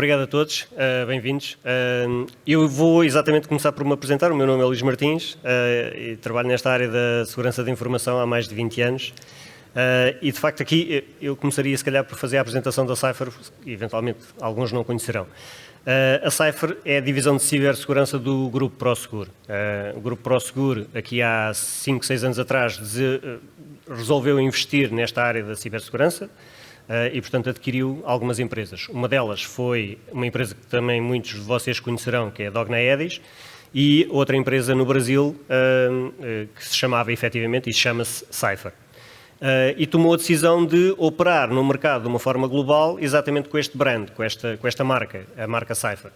Obrigado a todos, bem-vindos. Eu vou exatamente começar por me apresentar. O meu nome é Luís Martins e trabalho nesta área da segurança da informação há mais de 20 anos. E de facto aqui eu começaria se calhar por fazer a apresentação da Cypher, eventualmente alguns não conhecerão. A Cypher é a divisão de cibersegurança do Grupo Prosegur. O Grupo Prosegur, aqui há 5, 6 anos atrás, resolveu investir nesta área da cibersegurança e, portanto, adquiriu algumas empresas. Uma delas foi uma empresa que também muitos de vocês conhecerão, que é a Dogna Edis, e outra empresa no Brasil que se chamava efetivamente e chama-se Cypher. E tomou a decisão de operar no mercado de uma forma global exatamente com este brand, com esta marca, a marca Cypher.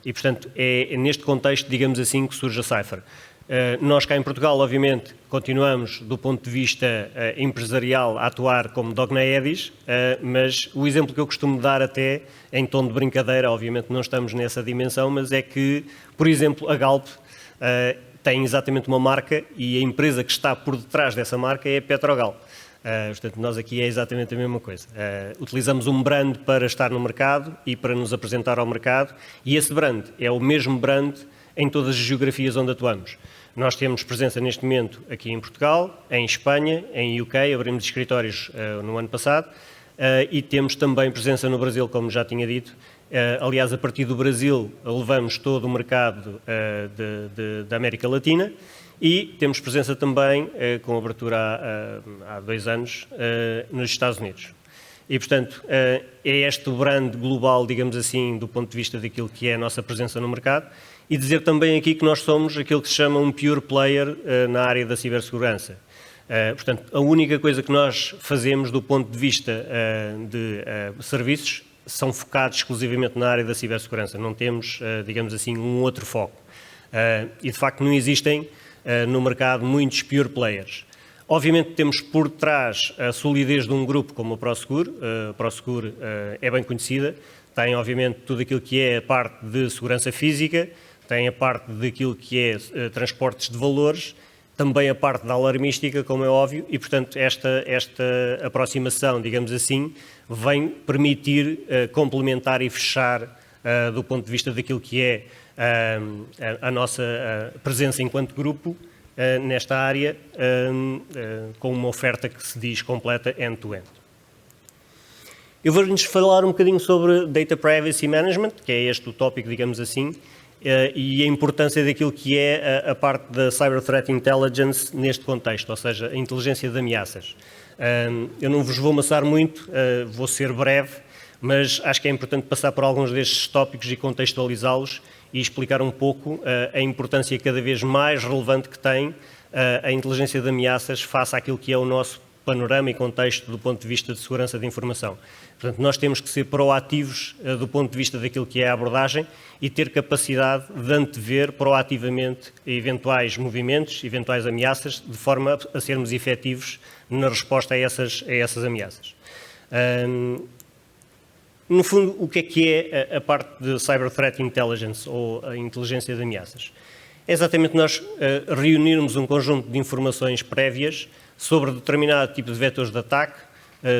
E, portanto, é neste contexto, digamos assim, que surge a Cypher. Nós cá em Portugal, obviamente, continuamos do ponto de vista empresarial a atuar como Dogna Edis, mas o exemplo que eu costumo dar até, em tom de brincadeira, obviamente não estamos nessa dimensão, mas é que, por exemplo, a Galp tem exatamente uma marca e a empresa que está por detrás dessa marca é a Petrogal. Portanto, nós aqui é exatamente a mesma coisa. Utilizamos um brand para estar no mercado e para nos apresentar ao mercado, e esse brand é o mesmo brand em todas as geografias onde atuamos. Nós temos presença neste momento aqui em Portugal, em Espanha, em UK, abrimos escritórios no ano passado, e temos também presença no Brasil, como já tinha dito. Aliás, a partir do Brasil levamos todo o mercado da América Latina, e temos presença também, com abertura há 2 anos, nos Estados Unidos. E, portanto, é este o brand global, digamos assim, do ponto de vista daquilo que é a nossa presença no mercado, e dizer também aqui que nós somos aquilo que se chama um pure player na área da cibersegurança. Portanto, a única coisa que nós fazemos do ponto de vista de serviços são focados exclusivamente na área da cibersegurança. Não temos, digamos assim, um outro foco. E, de facto, não existem no mercado muitos pure players. Obviamente temos por trás a solidez de um grupo como o Prosegur. A Prosegur é bem conhecida, tem obviamente tudo aquilo que é a parte de segurança física, tem a parte daquilo que é transportes de valores, também a parte da alarmística, como é óbvio, e portanto esta aproximação, digamos assim, vem permitir complementar e fechar do ponto de vista daquilo que é a nossa presença enquanto grupo nesta área, com uma oferta que se diz completa end-to-end. Eu vou-lhes falar um bocadinho sobre Data Privacy Management, que é este o tópico, digamos assim, e a importância daquilo que é a parte da Cyber Threat Intelligence neste contexto, ou seja, a inteligência de ameaças. Eu não vos vou amassar muito, vou ser breve, mas acho que é importante passar por alguns destes tópicos e contextualizá-los e explicar um pouco a importância cada vez mais relevante que tem a inteligência de ameaças face àquilo que é o nosso panorama e contexto do ponto de vista de segurança de informação. Portanto, nós temos que ser proativos do ponto de vista daquilo que é a abordagem e ter capacidade de antever proativamente eventuais movimentos, eventuais ameaças, de forma a sermos efetivos na resposta a essas ameaças. No fundo, o que é a parte de Cyber Threat Intelligence ou a inteligência de ameaças? É exatamente nós reunirmos um conjunto de informações prévias sobre determinado tipo de vetores de ataque,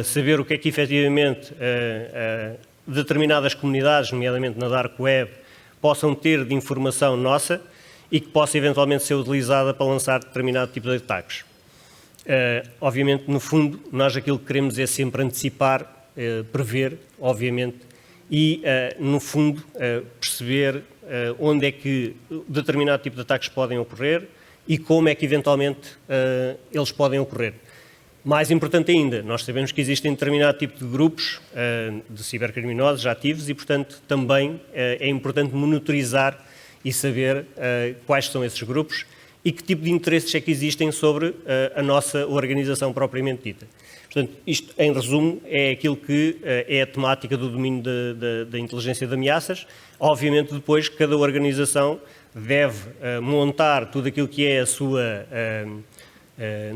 saber o que é que efetivamente determinadas comunidades, nomeadamente na Dark Web, possam ter de informação nossa e que possa eventualmente ser utilizada para lançar determinado tipo de ataques. Obviamente, no fundo, nós aquilo que queremos é sempre antecipar, prever, obviamente, e, no fundo, perceber onde é que determinado tipo de ataques podem ocorrer e como é que, eventualmente, eles podem ocorrer. Mais importante ainda, nós sabemos que existem determinado tipo de grupos de cibercriminosos ativos e, portanto, também é importante monitorizar e saber quais são esses grupos e que tipo de interesses é que existem sobre a nossa organização propriamente dita. Portanto, isto, em resumo, é aquilo que é a temática do domínio da inteligência de ameaças. Obviamente, depois, cada organização deve montar tudo aquilo que é a sua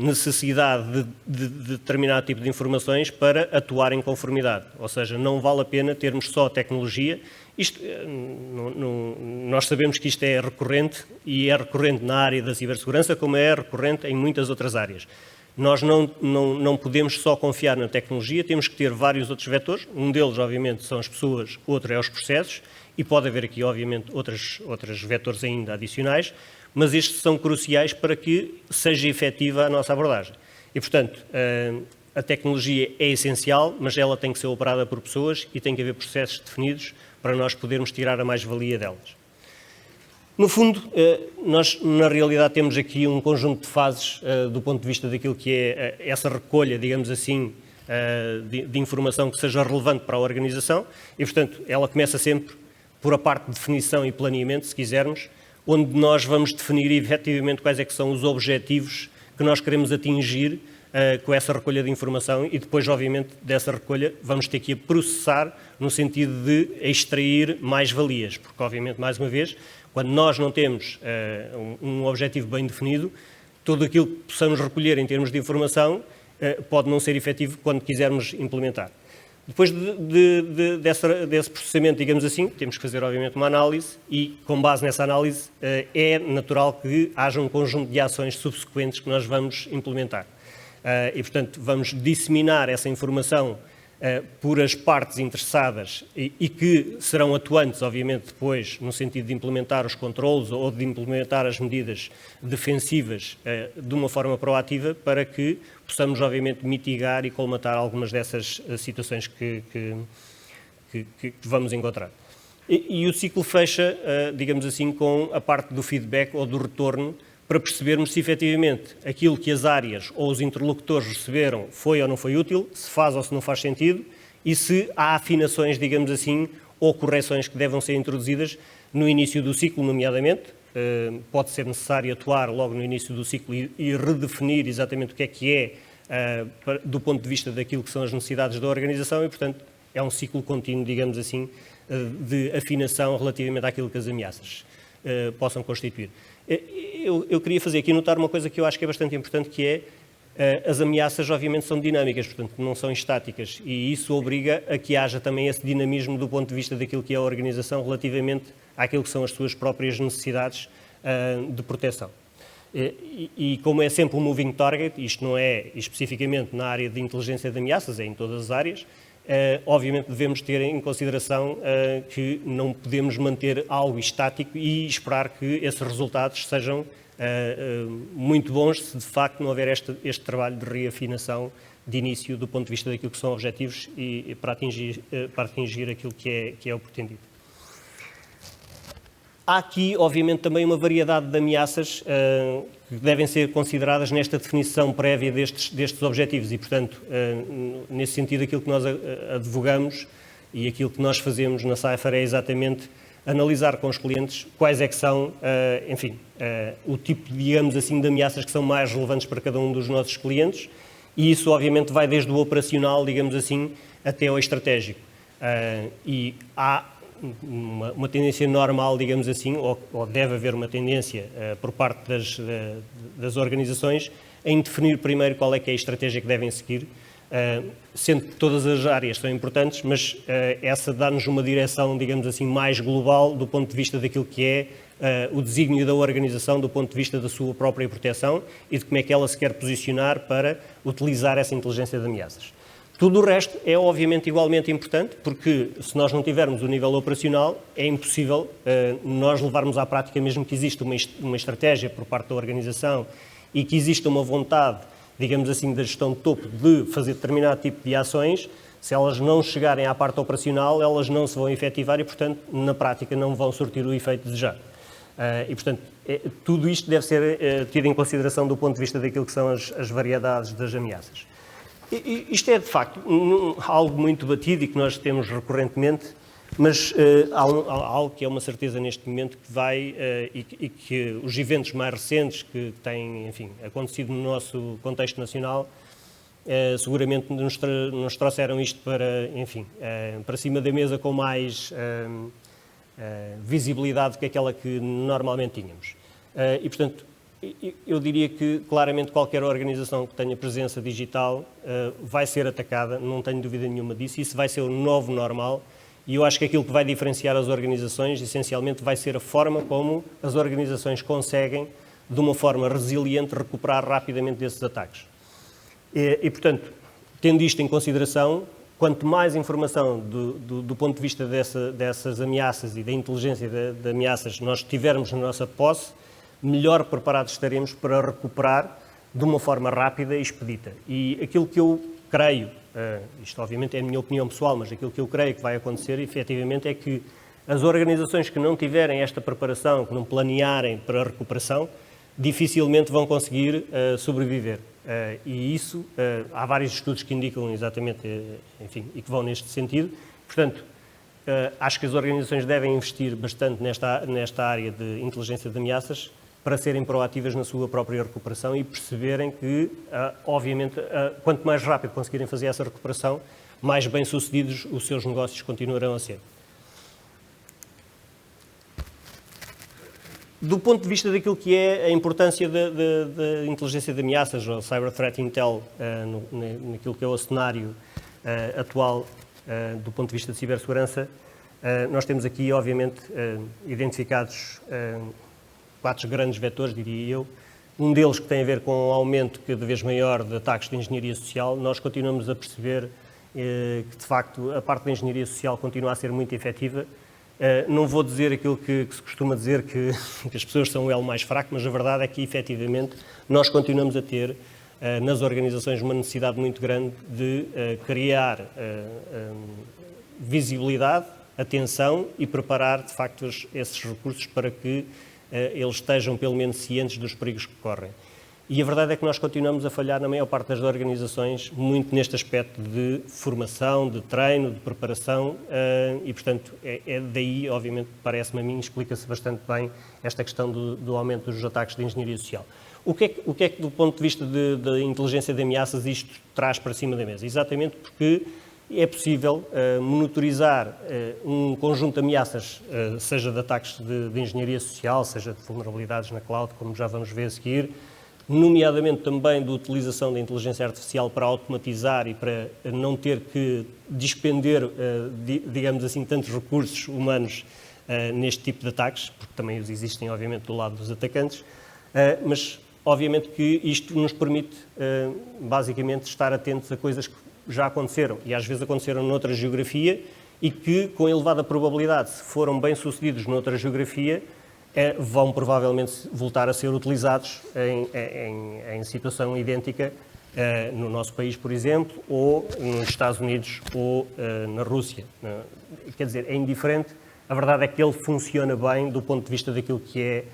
necessidade de determinado tipo de informações para atuar em conformidade. Ou seja, não vale a pena termos só tecnologia. Isto, nós sabemos que isto é recorrente, e é recorrente na área da cibersegurança, como é recorrente em muitas outras áreas. Nós não podemos só confiar na tecnologia, temos que ter vários outros vetores. Um deles, obviamente, são as pessoas, outro é os processos, e pode haver aqui, obviamente, outros vetores ainda adicionais, mas estes são cruciais para que seja efetiva a nossa abordagem. E, portanto, a tecnologia é essencial, mas ela tem que ser operada por pessoas e tem que haver processos definidos para nós podermos tirar a mais-valia delas. No fundo, nós na realidade temos aqui um conjunto de fases do ponto de vista daquilo que é essa recolha, digamos assim, de informação que seja relevante para a organização e, portanto, ela começa sempre por a parte de definição e planeamento, se quisermos, onde nós vamos definir efetivamente quais é que são os objetivos que nós queremos atingir com essa recolha de informação e depois, obviamente, dessa recolha vamos ter que a processar no sentido de extrair mais-valias, porque, obviamente, mais uma vez, quando nós não temos um objetivo bem definido, tudo aquilo que possamos recolher em termos de informação pode não ser efetivo quando quisermos implementar. Depois desse processamento, digamos assim, temos que fazer, obviamente, uma análise e, com base nessa análise, é natural que haja um conjunto de ações subsequentes que nós vamos implementar. E, portanto, vamos disseminar essa informação por as partes interessadas e que serão atuantes, obviamente, depois, no sentido de implementar os controlos ou de implementar as medidas defensivas de uma forma proativa para que possamos, obviamente, mitigar e colmatar algumas dessas situações que vamos encontrar. E o ciclo fecha, digamos assim, com a parte do feedback ou do retorno para percebermos se efetivamente aquilo que as áreas ou os interlocutores receberam foi ou não foi útil, se faz ou se não faz sentido e se há afinações, digamos assim, ou correções que devam ser introduzidas no início do ciclo, nomeadamente. Pode ser necessário atuar logo no início do ciclo e redefinir exatamente o que é do ponto de vista daquilo que são as necessidades da organização e, portanto, é um ciclo contínuo, digamos assim, de afinação relativamente àquilo que as ameaças possam constituir. Eu queria fazer aqui notar uma coisa que eu acho que é bastante importante, que é as ameaças obviamente são dinâmicas, portanto não são estáticas e isso obriga a que haja também esse dinamismo do ponto de vista daquilo que é a organização relativamente àquilo que são as suas próprias necessidades de proteção. E como é sempre um moving target, isto não é especificamente na área de inteligência de ameaças, é em todas as áreas, obviamente devemos ter em consideração que não podemos manter algo estático e esperar que esses resultados sejam muito bons se de facto não houver este trabalho de reafinação de início do ponto de vista daquilo que são objetivos e para atingir aquilo que é o pretendido. Há aqui, obviamente, também uma variedade de ameaças que devem ser consideradas nesta definição prévia destes objetivos e, portanto, nesse sentido, aquilo que nós advogamos e aquilo que nós fazemos na Cypher é exatamente analisar com os clientes quais é que são, o tipo, digamos assim, de ameaças que são mais relevantes para cada um dos nossos clientes e isso, obviamente, vai desde o operacional, digamos assim, até ao estratégico. E há uma tendência normal, digamos assim, ou deve haver uma tendência por parte das organizações em definir primeiro qual é que é a estratégia que devem seguir, sendo que todas as áreas são importantes, mas essa dá-nos uma direção, digamos assim, mais global do ponto de vista daquilo que é o desígnio da organização, do ponto de vista da sua própria proteção e de como é que ela se quer posicionar para utilizar essa inteligência de ameaças. Tudo o resto é, obviamente, igualmente importante, porque se nós não tivermos o nível operacional, é impossível nós levarmos à prática, mesmo que exista uma estratégia por parte da organização e que exista uma vontade, digamos assim, da gestão de topo de fazer determinado tipo de ações, se elas não chegarem à parte operacional, elas não se vão efetivar e, portanto, na prática não vão surtir o efeito desejado. E, portanto, tudo isto deve ser tido em consideração do ponto de vista daquilo que são as variedades das ameaças. Isto é, de facto, algo muito batido e que nós temos recorrentemente, mas há algo que é uma certeza neste momento que vai e que os eventos mais recentes que têm, enfim, acontecido no nosso contexto nacional, seguramente nos trouxeram isto para, enfim, para cima da mesa com mais visibilidade do que aquela que normalmente tínhamos. E, portanto, eu diria que, claramente, qualquer organização que tenha presença digital vai ser atacada, não tenho dúvida nenhuma disso, isso vai ser o novo normal e eu acho que aquilo que vai diferenciar as organizações, essencialmente, vai ser a forma como as organizações conseguem, de uma forma resiliente, recuperar rapidamente desses ataques. Portanto, tendo isto em consideração, quanto mais informação do ponto de vista dessas ameaças e da inteligência de ameaças nós tivermos na nossa posse, melhor preparados estaremos para recuperar de uma forma rápida e expedita. E aquilo que eu creio, isto obviamente é a minha opinião pessoal, mas aquilo que eu creio que vai acontecer, efetivamente, é que as organizações que não tiverem esta preparação, que não planearem para a recuperação, dificilmente vão conseguir sobreviver. E isso, há vários estudos que indicam exatamente, enfim, e que vão neste sentido. Portanto, acho que as organizações devem investir bastante nesta área de inteligência de ameaças para serem proativas na sua própria recuperação e perceberem que, obviamente, quanto mais rápido conseguirem fazer essa recuperação, mais bem-sucedidos os seus negócios continuarão a ser. Do ponto de vista daquilo que é a importância da inteligência de ameaças, ou Cyber Threat Intel, naquilo que é o cenário atual do ponto de vista de cibersegurança, nós temos aqui, obviamente, identificados 4 grandes vetores, diria eu. Um deles que tem a ver com o aumento cada vez maior de ataques de engenharia social. Nós continuamos a perceber que, de facto, a parte da engenharia social continua a ser muito efetiva. Não vou dizer aquilo que se costuma dizer, que as pessoas são o elo mais fraco, mas a verdade é que, efetivamente, nós continuamos a ter, nas organizações, uma necessidade muito grande de criar visibilidade, atenção e preparar, de facto, esses recursos para que eles estejam, pelo menos, cientes dos perigos que correm. E a verdade é que nós continuamos a falhar, na maior parte das organizações, muito neste aspecto de formação, de treino, de preparação, e, portanto, é daí, obviamente, parece-me a mim, explica-se bastante bem esta questão do aumento dos ataques de engenharia social. O que é que do ponto de vista da inteligência de ameaças, isto traz para cima da mesa? Exatamente porque é possível monitorizar um conjunto de ameaças, seja de ataques de engenharia social, seja de vulnerabilidades na cloud, como já vamos ver a seguir, nomeadamente também da utilização da inteligência artificial para automatizar e para não ter que despender, digamos assim, tantos recursos humanos neste tipo de ataques, porque também os existem, obviamente, do lado dos atacantes, mas, obviamente, que isto nos permite, basicamente, estar atentos a coisas que já aconteceram, e às vezes aconteceram noutra geografia, e que, com elevada probabilidade, se foram bem-sucedidos noutra geografia, vão provavelmente voltar a ser utilizados em situação idêntica no nosso país, por exemplo, ou nos Estados Unidos ou na Rússia. Quer dizer, é indiferente, a verdade é que ele funciona bem do ponto de vista daquilo que é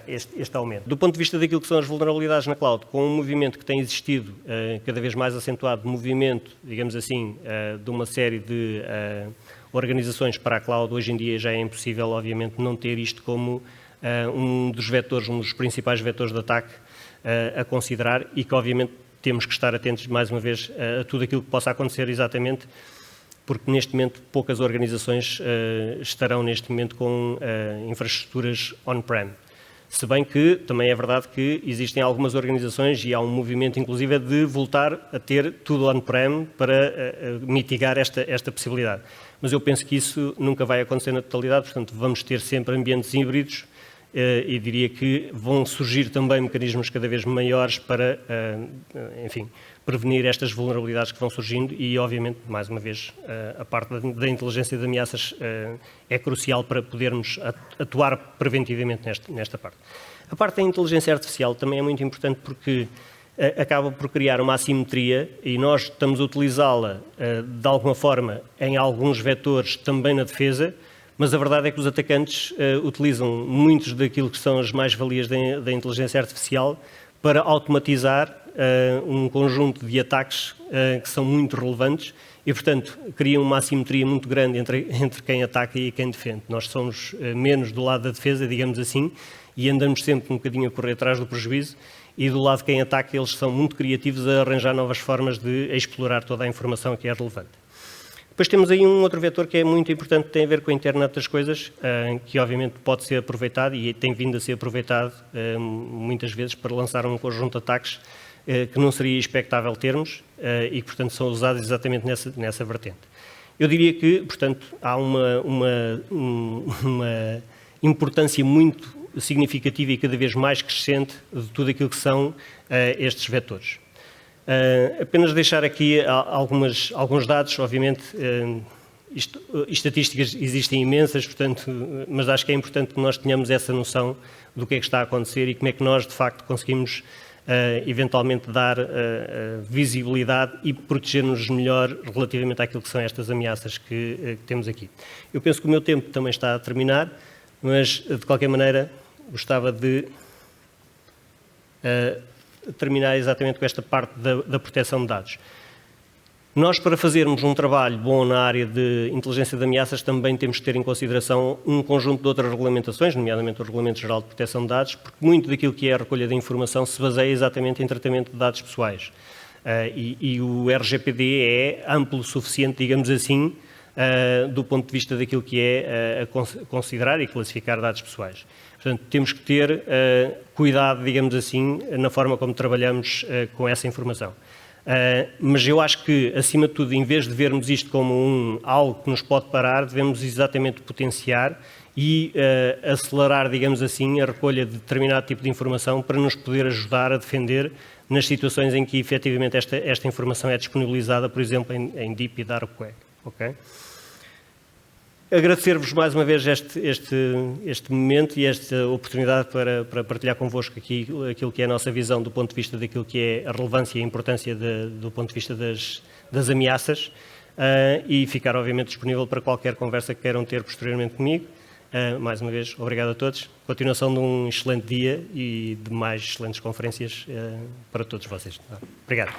este aumento. Do ponto de vista daquilo que são as vulnerabilidades na cloud, com um movimento que tem existido cada vez mais acentuado, movimento, digamos assim, de uma série de organizações para a cloud, hoje em dia já é impossível, obviamente, não ter isto como um dos vetores, um dos principais vetores de ataque a considerar e que, obviamente, temos que estar atentos, mais uma vez, a tudo aquilo que possa acontecer exatamente, porque neste momento poucas organizações estarão neste momento com infraestruturas on-prem. Se bem que também é verdade que existem algumas organizações e há um movimento, inclusive, de voltar a ter tudo on-prem para mitigar esta possibilidade. Mas eu penso que isso nunca vai acontecer na totalidade, portanto, vamos ter sempre ambientes híbridos e diria que vão surgir também mecanismos cada vez maiores para, enfim, prevenir estas vulnerabilidades que vão surgindo e, obviamente, mais uma vez, a parte da inteligência de ameaças é crucial para podermos atuar preventivamente nesta parte. A parte da inteligência artificial também é muito importante porque acaba por criar uma assimetria e nós estamos a utilizá-la de alguma forma em alguns vetores também na defesa, mas a verdade é que os atacantes utilizam muitos daquilo que são as mais-valias da inteligência artificial para automatizar um conjunto de ataques que são muito relevantes e, portanto, criam uma assimetria muito grande entre quem ataca e quem defende. Nós somos menos do lado da defesa, digamos assim, e andamos sempre um bocadinho a correr atrás do prejuízo, e do lado de quem ataca eles são muito criativos a arranjar novas formas de explorar toda a informação que é relevante. Depois temos aí um outro vetor que é muito importante, que tem a ver com a internet das coisas, que obviamente pode ser aproveitado e tem vindo a ser aproveitado muitas vezes para lançar um conjunto de ataques que não seria expectável termos e que, portanto, são usados exatamente nessa vertente. Eu diria que, portanto, há uma importância muito significativa e cada vez mais crescente de tudo aquilo que são estes vetores. Apenas deixar aqui alguns dados, obviamente, estatísticas existem imensas, portanto, mas acho que é importante que nós tenhamos essa noção do que é que está a acontecer e como é que nós, de facto, conseguimos eventualmente dar visibilidade e proteger-nos melhor relativamente àquilo que são estas ameaças que temos aqui. Eu penso que o meu tempo também está a terminar, mas, de qualquer maneira, gostava de terminar exatamente com esta parte da proteção de dados. Nós, para fazermos um trabalho bom na área de inteligência de ameaças, também temos que ter em consideração um conjunto de outras regulamentações, nomeadamente o Regulamento Geral de Proteção de Dados, porque muito daquilo que é a recolha de informação se baseia exatamente em tratamento de dados pessoais. E o RGPD é amplo o suficiente, digamos assim, do ponto de vista daquilo que é considerar e classificar dados pessoais. Portanto, temos que ter cuidado, digamos assim, na forma como trabalhamos com essa informação. Mas eu acho que, acima de tudo, em vez de vermos isto como algo que nos pode parar, devemos exatamente potenciar e acelerar, digamos assim, a recolha de determinado tipo de informação para nos poder ajudar a defender nas situações em que, efetivamente, esta informação é disponibilizada, por exemplo, em DIP e Dark Web. Okay? Agradecer-vos mais uma vez este momento e esta oportunidade para partilhar convosco aqui aquilo que é a nossa visão do ponto de vista daquilo que é a relevância e a importância do ponto de vista das ameaças e ficar, obviamente, disponível para qualquer conversa que queiram ter posteriormente comigo. Mais uma vez, obrigado a todos. Continuação de um excelente dia e de mais excelentes conferências para todos vocês. Obrigado.